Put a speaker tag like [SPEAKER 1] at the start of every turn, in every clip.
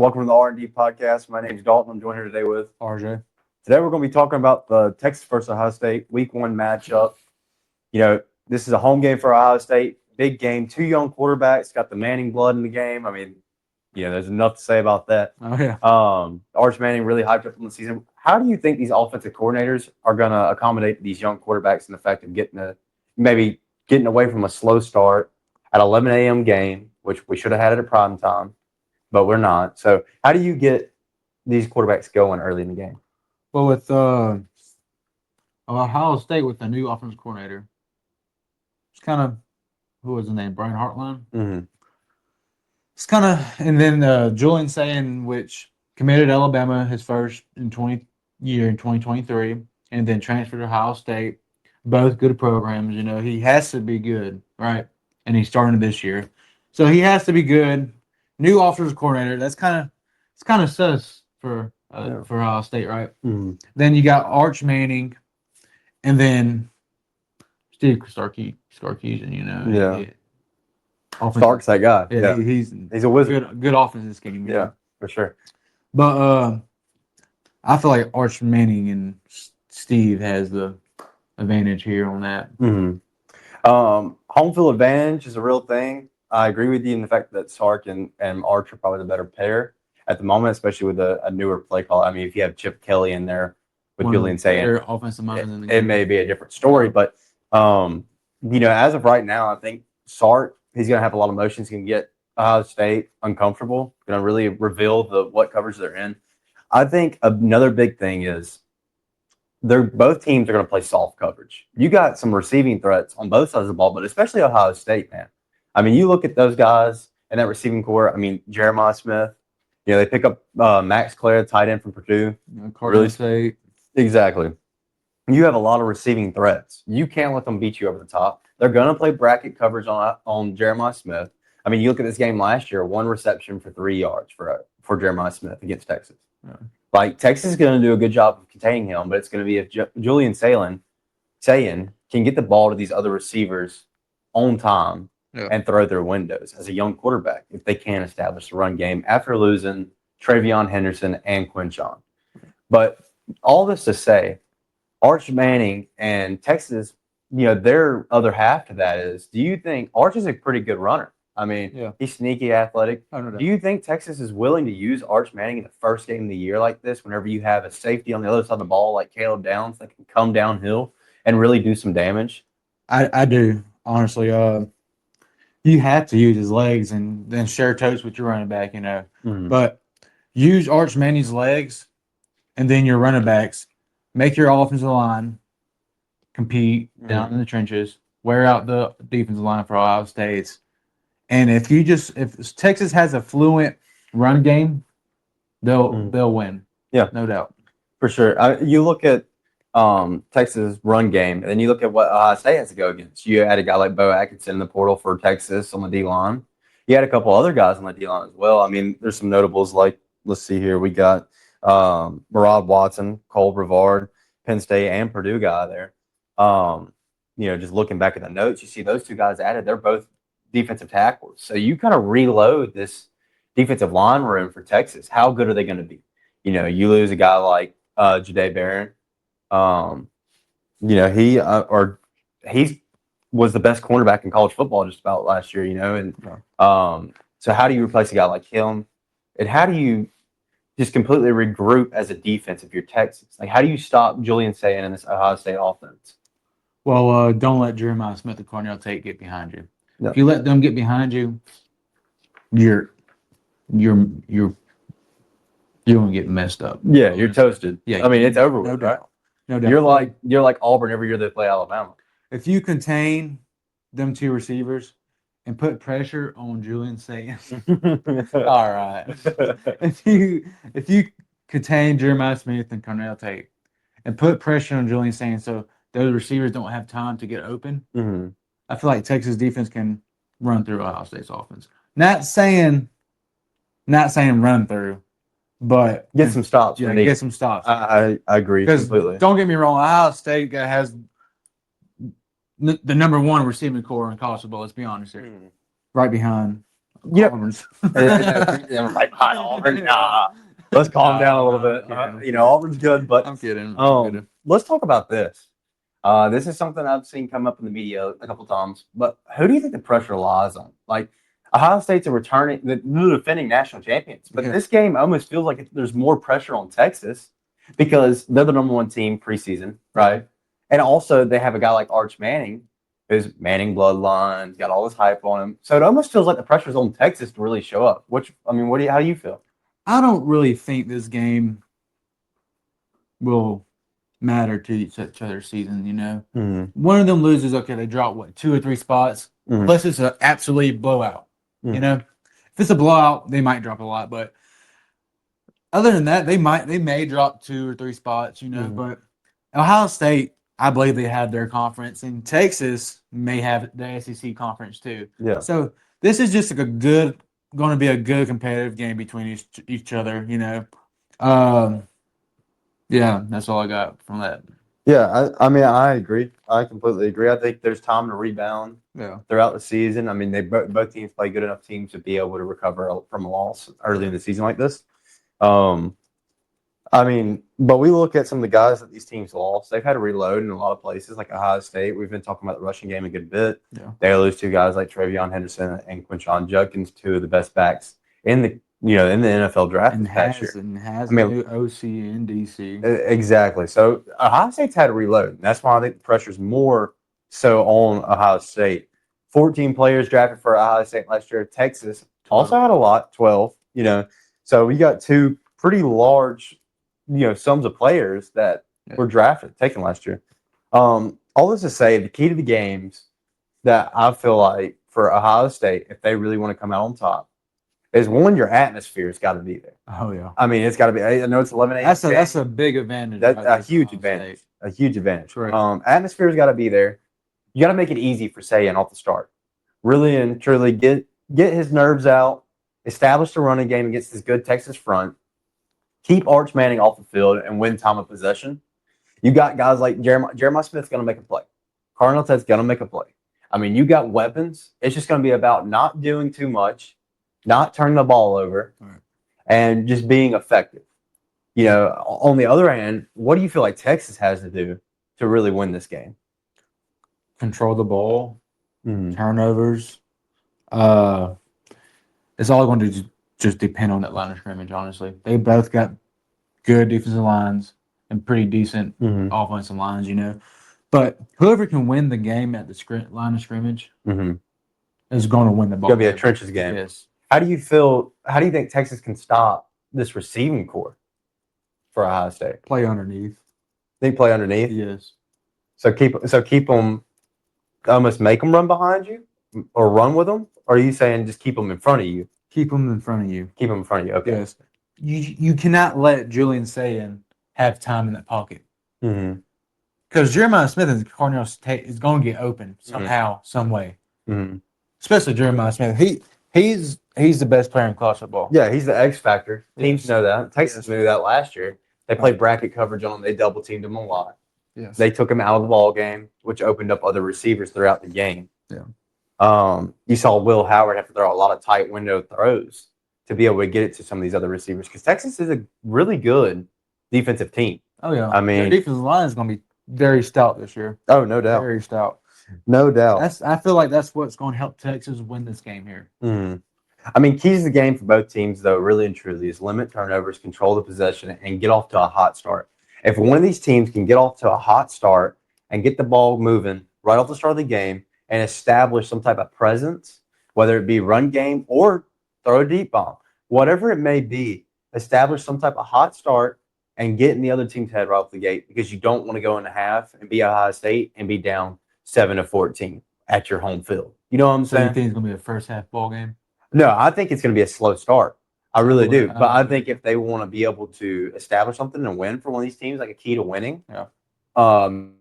[SPEAKER 1] Welcome to the R&D podcast. My name is Dalton. I'm joined here today with
[SPEAKER 2] RJ.
[SPEAKER 1] Today we're going to be talking about the Texas versus Ohio State Week 1 matchup. This is a home game for Ohio State. Big game. Two young quarterbacks. Got the Manning blood in the game. There's enough to say about that.
[SPEAKER 2] Oh, yeah.
[SPEAKER 1] Arch Manning really hyped up in the season. How do you think these offensive coordinators are going to accommodate these young quarterbacks in the fact of getting away from a slow start at 11 a.m. game, which we should have had it at prime time, but we're not. So how do you get these quarterbacks going early in the game?
[SPEAKER 2] Well, with Ohio State with the new offensive coordinator, it's kind of, who was the name? Brian Hartline?
[SPEAKER 1] Mm-hmm.
[SPEAKER 2] It's kind of, and then Julian Sayin, which committed to Alabama his first in 2023, and then transferred to Ohio State. Both good programs. He has to be good, right? And he's starting this year. So he has to be good. New offensive coordinator. It's kind of sus for Ohio State, right?
[SPEAKER 1] Mm-hmm.
[SPEAKER 2] Then you got Arch Manning, and then Steve Sarkisian.
[SPEAKER 1] Yeah. Stark's that guy.
[SPEAKER 2] Yeah, he's
[SPEAKER 1] a wizard.
[SPEAKER 2] Good offensive scheme.
[SPEAKER 1] Yeah, for sure.
[SPEAKER 2] But I feel like Arch Manning and Steve has the advantage here on that.
[SPEAKER 1] Mm-hmm. Home field advantage is a real thing. I agree with you in the fact that Sark and Arch are probably the better pair at the moment, especially with a newer play call. I mean, if you have Chip Kelly in there with Julian Sayin,
[SPEAKER 2] offensive minds in the
[SPEAKER 1] it
[SPEAKER 2] game.
[SPEAKER 1] may be a different story. But as of right now, I think Sark, he's going to have a lot of motions, can get Ohio State uncomfortable, going to really reveal what coverage they're in. I think another big thing is both teams are going to play soft coverage. You got some receiving threats on both sides of the ball, but especially Ohio State, man. I mean, you look at those guys in that receiving core. I mean, Jeremiah Smith. They pick up Max Clare, tight end from Purdue.
[SPEAKER 2] State.
[SPEAKER 1] Exactly. You have a lot of receiving threats. You can't let them beat you over the top. They're going to play bracket coverage on Jeremiah Smith. I mean, you look at this game last year, 1 reception for 3 yards for Jeremiah Smith against Texas.
[SPEAKER 2] Yeah.
[SPEAKER 1] Like, Texas is going to do a good job of containing him, but it's going to be if Julian Sayin can get the ball to these other receivers on time and throw their windows as a young quarterback, if they can establish the run game after losing Travion Henderson and Quinchon. But all this to say, Arch Manning and Texas, their other half to that is, do you think Arch is a pretty good runner? I mean, He's sneaky athletic. Do you think Texas is willing to use Arch Manning in the first game of the year like this, whenever you have a safety on the other side of the ball like Caleb Downs that can come downhill and really do some damage?
[SPEAKER 2] I do, honestly. You have to use his legs and then share totes with your running back,
[SPEAKER 1] Mm-hmm.
[SPEAKER 2] But use Arch Manning's legs and then your running backs. Make your offensive line compete down in the trenches. Wear out the defensive line for Ohio State. And if Texas has a fluent run game, they'll win.
[SPEAKER 1] Yeah,
[SPEAKER 2] no doubt,
[SPEAKER 1] for sure. You look at Texas run game, and then you look at what Ohio State has to go against. You had a guy like Bo Atkinson in the portal for Texas on the D-line. You had a couple other guys on the D-line as well. I mean, there's some notables like, let's see here, we got Murad Watson, Cole Brevard, Penn State and Purdue guy there. Just looking back at the notes, you see those two guys added. They're both defensive tackles. So you kind of reload this defensive line room for Texas. How good are they going to be? You lose a guy like Jahdae Barron. He was the best cornerback in college football just about last year, so how do you replace a guy like him? And how do you just completely regroup as a defense if you're Texas? Like, how do you stop Julian Sayin in this Ohio State offense?
[SPEAKER 2] Well, don't let Jeremiah Smith and Cornell Tate get behind you.
[SPEAKER 1] Yep.
[SPEAKER 2] If you let them get behind you, you're gonna get messed up.
[SPEAKER 1] Yeah, you're toasted.
[SPEAKER 2] Yeah,
[SPEAKER 1] I mean, it's over
[SPEAKER 2] no
[SPEAKER 1] with,
[SPEAKER 2] doubt.
[SPEAKER 1] right?
[SPEAKER 2] No doubt.
[SPEAKER 1] You're like Auburn every year they play Alabama.
[SPEAKER 2] If you contain them two receivers and put pressure on Julian Sayin, all right. If you contain Jeremiah Smith and Cornell Tate and put pressure on Julian Sayin, so those receivers don't have time to get open,
[SPEAKER 1] mm-hmm.
[SPEAKER 2] I feel like Texas defense can run through Ohio State's offense. Not saying run through, but
[SPEAKER 1] get some stops.
[SPEAKER 2] Yeah, get some stops.
[SPEAKER 1] I agree completely.
[SPEAKER 2] Don't get me wrong, Ohio State has the number one receiving core in college football. Let's be honest here, right behind
[SPEAKER 1] Yeah.
[SPEAKER 2] Auburn's.
[SPEAKER 1] Right behind Auburn. Nah. Let's calm down a little bit. Auburn's good, but
[SPEAKER 2] I'm kidding.
[SPEAKER 1] let's talk about this. This is something I've seen come up in the media a couple times. But who do you think the pressure lies on? Like Ohio State's the defending national champions, but this game almost feels like there's more pressure on Texas because they're the number one team preseason, right? And also they have a guy like Arch Manning, who's Manning bloodline, got all this hype on him. So it almost feels like the pressure's on Texas to really show up. How do you feel?
[SPEAKER 2] I don't really think this game will matter to each other's season,
[SPEAKER 1] Mm-hmm.
[SPEAKER 2] One of them loses, okay, they drop what, 2 or 3 spots.
[SPEAKER 1] Mm-hmm.
[SPEAKER 2] Unless it's an absolute blowout.
[SPEAKER 1] Mm-hmm.
[SPEAKER 2] If it's a blowout, they might drop a lot, but other than that, they may drop 2 or 3 spots,
[SPEAKER 1] Mm-hmm.
[SPEAKER 2] But Ohio State, I believe they have their conference, and Texas may have the SEC conference too.
[SPEAKER 1] Yeah.
[SPEAKER 2] So this is just going to be a good competitive game between each other, Yeah, that's all I got from that.
[SPEAKER 1] Yeah, I agree. I completely agree. I think there's time to rebound throughout the season. I mean, both teams play good enough teams to be able to recover from a loss early in the season like this. But we look at some of the guys that these teams lost. They've had to reload in a lot of places, like Ohio State. We've been talking about the rushing game a good bit.
[SPEAKER 2] Yeah.
[SPEAKER 1] They lose 2 guys like Travion Henderson and Quinshon Judkins, 2 of the best backs in the NFL draft this past year.
[SPEAKER 2] And has new OC in DC.
[SPEAKER 1] Exactly. So Ohio State's had to reload. And that's why I think the pressure's more so on Ohio State. 14 players drafted for Ohio State last year. Texas 12. Also had a lot, 12. So we got 2 pretty large, sums of players that were taken last year. All this to say, the key to the games that I feel like for Ohio State, if they really want to come out on top, is one, your atmosphere's got to be there.
[SPEAKER 2] Oh yeah.
[SPEAKER 1] I mean, it's got to be. I know it's 11 a.m.
[SPEAKER 2] That's a big advantage.
[SPEAKER 1] That's a huge advantage. A huge advantage. Right. Atmosphere's got to be there. You got to make it easy for Sayan off the start. Really and truly get his nerves out. Establish the running game against this good Texas front. Keep Arch Manning off the field and win time of possession. You got guys like Jeremiah Smith's going to make a play. Cardinal Ted's going to make a play. I mean, you got weapons. It's just going to be about not doing too much, turning the ball over, and just being effective. On the other hand, what do you feel like Texas has to do to really win this game?
[SPEAKER 2] Control the ball, turnovers. It's all going to just depend on that line of scrimmage, honestly. They both got good defensive lines and pretty decent offensive lines, But whoever can win the game at the line of scrimmage is going to win the ball.
[SPEAKER 1] It's going to be a trenches game.
[SPEAKER 2] Yes.
[SPEAKER 1] How do you think Texas can stop this receiving core for Ohio State?
[SPEAKER 2] Play underneath.
[SPEAKER 1] They play underneath?
[SPEAKER 2] Yes.
[SPEAKER 1] So keep them, almost make them run behind you or run with them? Or are you saying just keep them in front of you?
[SPEAKER 2] Keep them in front of you.
[SPEAKER 1] Keep them in front of you, okay.
[SPEAKER 2] Yes. You cannot let Julian Sayin have time in that pocket. Because Jeremiah Smith and Cardinal State is going to get open somehow, some way. Especially Jeremiah Smith. He's the best player in college football.
[SPEAKER 1] Yeah, he's the X factor. Teams know that. Texas knew that last year. They played bracket coverage on him. They double teamed him a lot.
[SPEAKER 2] Yes.
[SPEAKER 1] They took him out of the ball game, which opened up other receivers throughout the game.
[SPEAKER 2] Yeah.
[SPEAKER 1] You saw Will Howard have to throw a lot of tight window throws to be able to get it to some of these other receivers because Texas is a really good defensive team.
[SPEAKER 2] Oh yeah.
[SPEAKER 1] I mean,
[SPEAKER 2] their defensive line is going to be very stout this year.
[SPEAKER 1] Oh, no doubt.
[SPEAKER 2] Very stout.
[SPEAKER 1] No doubt.
[SPEAKER 2] I feel like that's what's going to help Texas win this game here.
[SPEAKER 1] Keys to the game for both teams, though, really and truly, is limit turnovers, control the possession, and get off to a hot start. If one of these teams can get off to a hot start and get the ball moving right off the start of the game and establish some type of presence, whether it be run game or throw a deep bomb, whatever it may be, establish some type of hot start and get in the other team's head right off the gate because you don't want to go into half and be Ohio State and be down 7-14 at your home field. You know what I'm saying?
[SPEAKER 2] So you think it's going to be a first half ball game?
[SPEAKER 1] No, I think it's going to be a slow start. I really do. But I think if they want to be able to establish something and win for one of these teams, like a key to winning,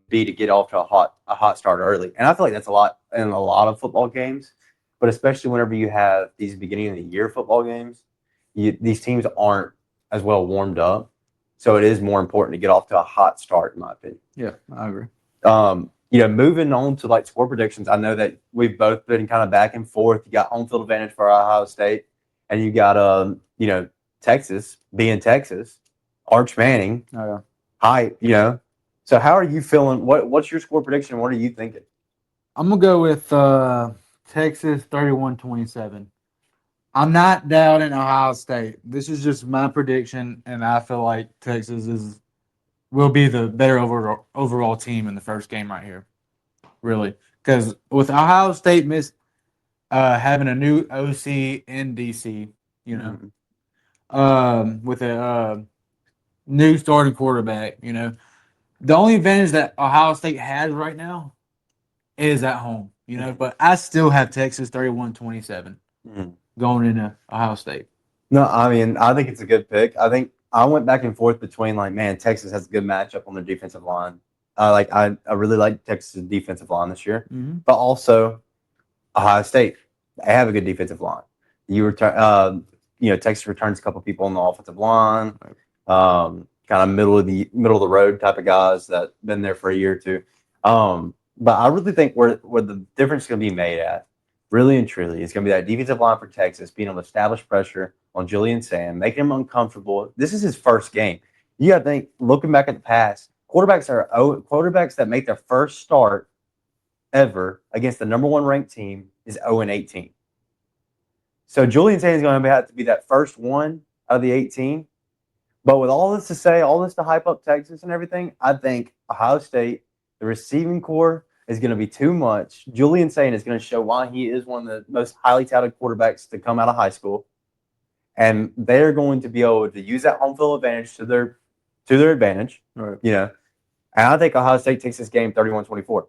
[SPEAKER 1] be to get off to a hot start early. And I feel like that's a lot in a lot of football games, but especially whenever you have these beginning of the year football games, these teams aren't as well warmed up. So it is more important to get off to a hot start, in my opinion.
[SPEAKER 2] Yeah, I agree.
[SPEAKER 1] moving on to like score predictions, I know that we've both been kind of back and forth. You got home field advantage for Ohio State, and you got Texas being Texas, Arch Manning, hype. So how are you feeling? What's your score prediction? What are you thinking?
[SPEAKER 2] I'm gonna go with Texas 31-27. I'm not doubting Ohio State. This is just my prediction, and I feel like Texas will be the better overall team in the first game right here. Really, because with Ohio State having a new OC in DC, with a new starting quarterback, the only advantage that Ohio State has right now is at home, but I still have Texas 31-27 going into Ohio State.
[SPEAKER 1] No, I mean, I think it's a good pick. I think I went back and forth between Texas has a good matchup on their defensive line. I really like Texas' defensive line this year, but also Ohio State, they have a good defensive line. Texas returns a couple people on the offensive line, kind of middle of the road type of guys that been there for a year or two. But I really think where the difference is going to be made at, really and truly, is going to be that defensive line for Texas being able to establish pressure on Julian Sam, making him uncomfortable. This is his first game. You got to think, looking back at the past, quarterbacks that make their first start ever against the number one ranked team is 0-18. So Julian Sam is going to have to be that first one out of the 18. But with all this to say, all this to hype up Texas and everything, I think Ohio State, the receiving core is going to be too much. Julian Sayin is going to show why he is one of the most highly touted quarterbacks to come out of high school. And they're going to be able to use that home field advantage to their advantage. Right. And I think Ohio State takes this game 31-24.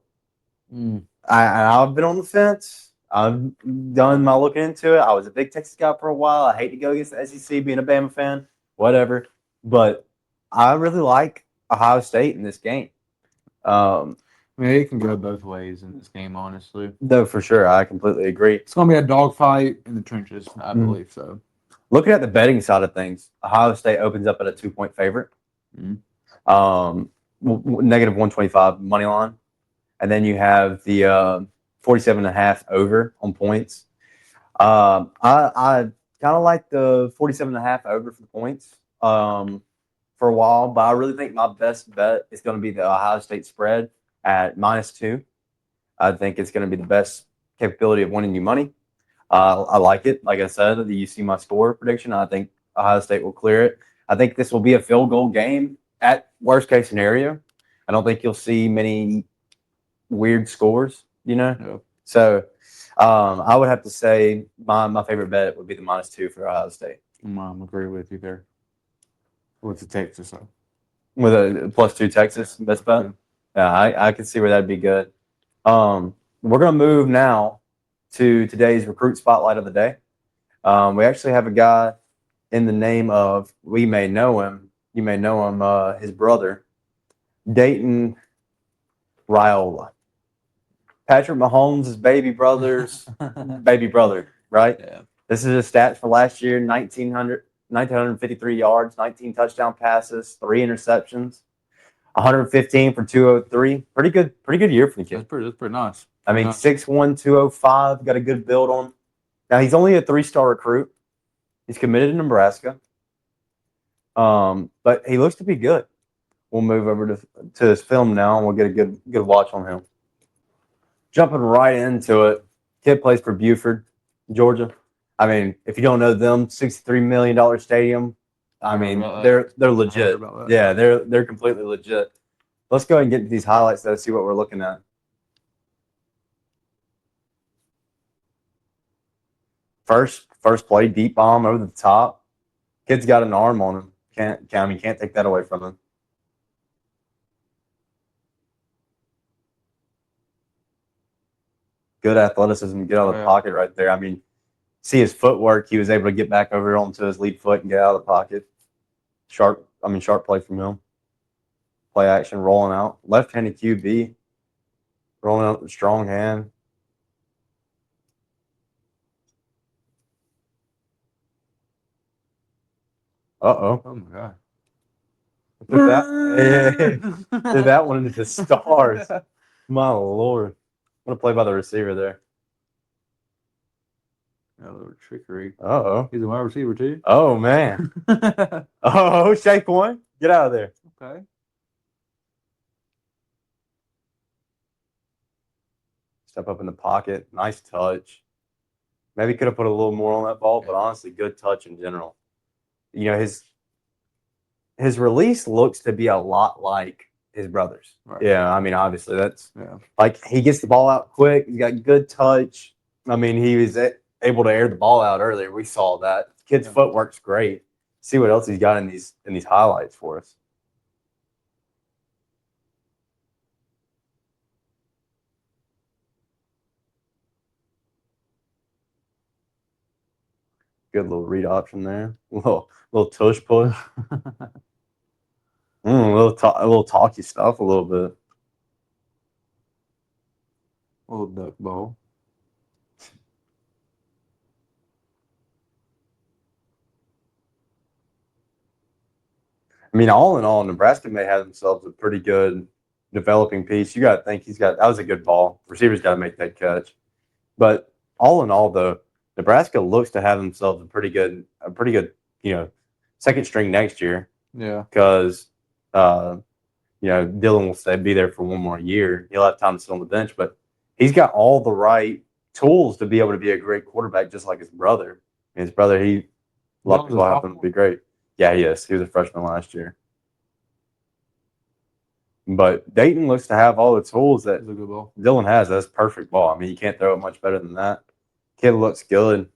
[SPEAKER 1] I've been on the fence. I've done my looking into it. I was a big Texas guy for a while. I hate to go against the SEC, being a Bama fan, whatever. But I really like Ohio State in this game.
[SPEAKER 2] It can go both ways in this game, honestly.
[SPEAKER 1] No, for sure. I completely agree.
[SPEAKER 2] It's going to be a dogfight in the trenches, I believe so.
[SPEAKER 1] Looking at the betting side of things, Ohio State opens up at a 2-point favorite. Negative 125 money line. And then you have the 47.5 over on points. I kind of like the 47.5 over for the points for a while, but I really think my best bet is going to be the Ohio State spread at -2. I think it's going to be the best capability of winning you money. I like it. Like I said, you see my score prediction. I think Ohio State will clear it. I think this will be a field goal game at worst case scenario. I don't think you'll see many weird scores,
[SPEAKER 2] No.
[SPEAKER 1] So I would have to say my favorite bet would be the -2 for Ohio State.
[SPEAKER 2] I agree with you there. With the Texas,
[SPEAKER 1] with a +2 Texas best bet. Yeah, I can see where that'd be good. We're gonna move now to today's recruit spotlight of the day. We actually have a guy in the name of, we may know him, you may know him, his brother, Dayton Riaola. Patrick Mahomes' baby brother, right?
[SPEAKER 2] Yeah.
[SPEAKER 1] This is his stats for last year: 1,953 yards, 19 touchdown passes, 3 interceptions, 115 for 203. Pretty good year for the kid.
[SPEAKER 2] That's pretty nice.
[SPEAKER 1] I mean, 6'1", 205, got a good build on him. Now, he's only a 3-star recruit. He's committed to Nebraska. But he looks to be good. We'll move over to his film now, and we'll get a good watch on him. Jumping right into it, kid plays for Buford, Georgia. I mean, if you don't know them, $63 million stadium. I mean, they're legit. Yeah, they're completely legit. Let's go ahead and get into these highlights though, see what we're looking at. First play, deep bomb over the top. Kid's got an arm on him. Can't take that away from him. Good athleticism, get out of the pocket right there. I mean, see his footwork. He was able to get back over onto his lead foot and get out of the pocket. Sharp play from him. Play action, rolling out. Left-handed QB. Rolling out with a strong hand. Uh-oh.
[SPEAKER 2] Oh, my God.
[SPEAKER 1] Did that one into the stars. My Lord. What a play by the receiver there.
[SPEAKER 2] A little trickery.
[SPEAKER 1] Uh-oh.
[SPEAKER 2] He's a wide receiver, too.
[SPEAKER 1] Oh, man. Oh, Shake one. Get out of there.
[SPEAKER 2] Okay.
[SPEAKER 1] Step up in the pocket. Nice touch. Maybe could have put a little more on that ball, but honestly, good touch in general. You know, his release looks to be a lot like his brother's. Right. Yeah, I mean, obviously, that's like he gets the ball out quick. He's got good touch. I mean, he was able to air the ball out earlier. We saw that. Kid's footwork's great. See what else he's got in these highlights for us. Good little read option there. Little tush push. A little talky stuff a little bit.
[SPEAKER 2] A little duck ball.
[SPEAKER 1] I mean, all in all, Nebraska may have themselves a pretty good developing piece. You got to think that was a good ball. Receivers got to make that catch. But all in all, though, Nebraska looks to have themselves a pretty good, second string next year.
[SPEAKER 2] Yeah.
[SPEAKER 1] Because, Dylan will be there for one more year. He'll have time to sit on the bench, but he's got all the right tools to be able to be a great quarterback, just like his brother. And his brother, a lot of people have him to be great. Yeah, he is. He was a freshman last year. But Dayton looks to have all the tools that Dylan has. That's a perfect ball. I mean, you can't throw it much better than that. Kid looks good.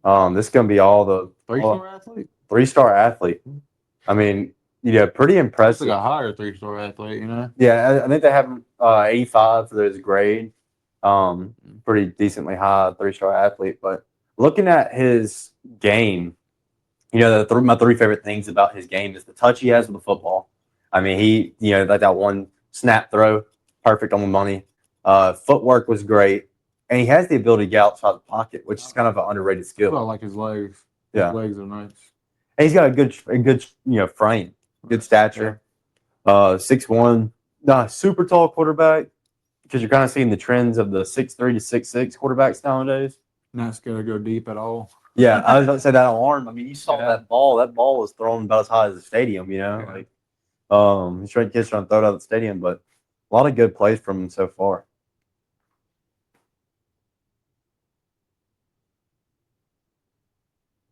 [SPEAKER 1] This is going to be all the
[SPEAKER 2] three-star athlete.
[SPEAKER 1] Three-star athlete. I mean, pretty impressive.
[SPEAKER 2] It's like a higher three-star athlete,
[SPEAKER 1] Yeah, I think they have 85 for his grade. Pretty decently high three-star athlete. But looking at his game, my three favorite things about his game is the touch he has with the football. I mean, he, like that one snap throw, perfect on the money. Footwork was great. And he has the ability to get outside the pocket, which is kind of an underrated skill.
[SPEAKER 2] I like his legs. His legs are nice.
[SPEAKER 1] And he's got a good frame, good stature. 6'1", not a super tall quarterback, because you're kind of seeing the trends of the 6'3" to 6'6" quarterbacks nowadays.
[SPEAKER 2] Not going to go deep at all.
[SPEAKER 1] Yeah, I was about to say that arm. I mean, you saw that ball. That ball was thrown about as high as the stadium, he's trying to throw it out of the stadium, but a lot of good plays from him so far.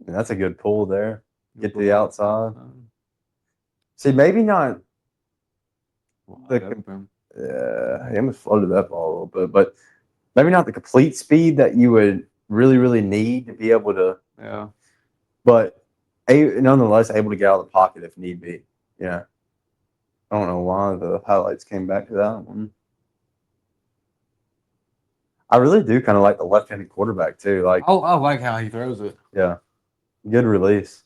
[SPEAKER 1] And that's a good pull there. Get to the outside. See, maybe not. He almost floated that ball a little bit, but maybe not the complete speed that you would really, really need to be able to.
[SPEAKER 2] Yeah.
[SPEAKER 1] But nonetheless, able to get out of the pocket if need be. Yeah. I don't know why the highlights came back to that one. I really do kind of like the left-handed quarterback too. Like,
[SPEAKER 2] I like how he throws it.
[SPEAKER 1] Yeah. Good release.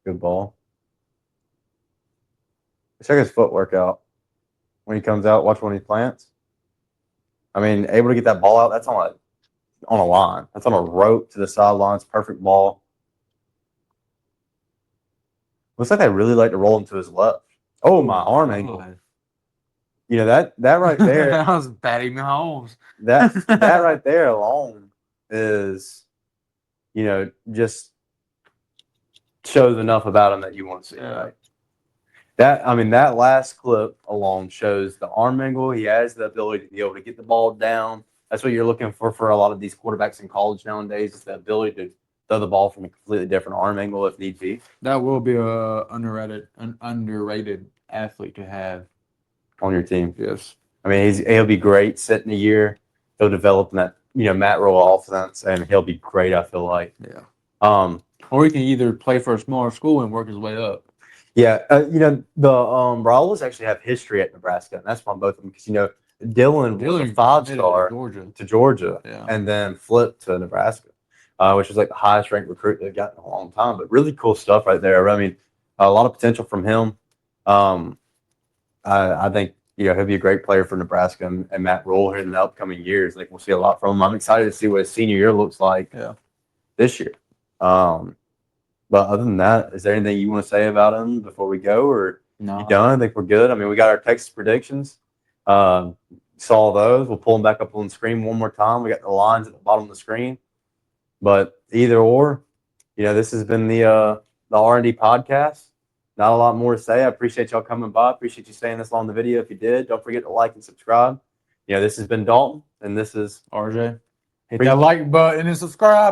[SPEAKER 1] Good ball. Check his footwork out. When he comes out, watch when he plants. I mean, able to get that ball out, that's on a line. That's on a rope to the sidelines. Perfect ball. Looks like they really like to roll him to his left. Oh, my arm angle. That right there.
[SPEAKER 2] That was Patty Mahomes.
[SPEAKER 1] That right there alone is, just shows enough about him that you want to see.
[SPEAKER 2] Yeah.
[SPEAKER 1] Right? That last clip alone shows the arm angle. He has the ability to be able to get the ball down. That's what you're looking for a lot of these quarterbacks in college nowadays, is the ability to throw the ball from a completely different arm angle if need be.
[SPEAKER 2] That will be an underrated athlete to have
[SPEAKER 1] on your team.
[SPEAKER 2] Yes.
[SPEAKER 1] I mean, he'll be great sitting a year. He'll develop in that, Matt Rule offense, and he'll be great, I feel like.
[SPEAKER 2] Yeah. Or he can either play for a smaller school and work his way up.
[SPEAKER 1] Yeah. The Riaolas actually have history at Nebraska, and that's on both of them because, Dylan was a 5-star to Georgia and then flipped to Nebraska, which was like the highest ranked recruit they've gotten in a long time. But really cool stuff right there. I mean, a lot of potential from him. I think he'll be a great player for Nebraska and Matt Rule here in the upcoming years. Like, we'll see a lot from him. I'm excited to see what his senior year looks like this year. But other than that, is there anything you want to say about him before we go? Or
[SPEAKER 2] No.
[SPEAKER 1] You done? I think we're good. I mean, we got our Texas predictions. Saw those. We'll pull them back up on the screen one more time. We got the lines at the bottom of the screen. But either or, this has been the R&D podcast. Not a lot more to say. I appreciate y'all coming by. Appreciate you staying this long in the video. If you did, don't forget to like and subscribe. This has been Dalton, and this is
[SPEAKER 2] RJ. Hit that like button and subscribe.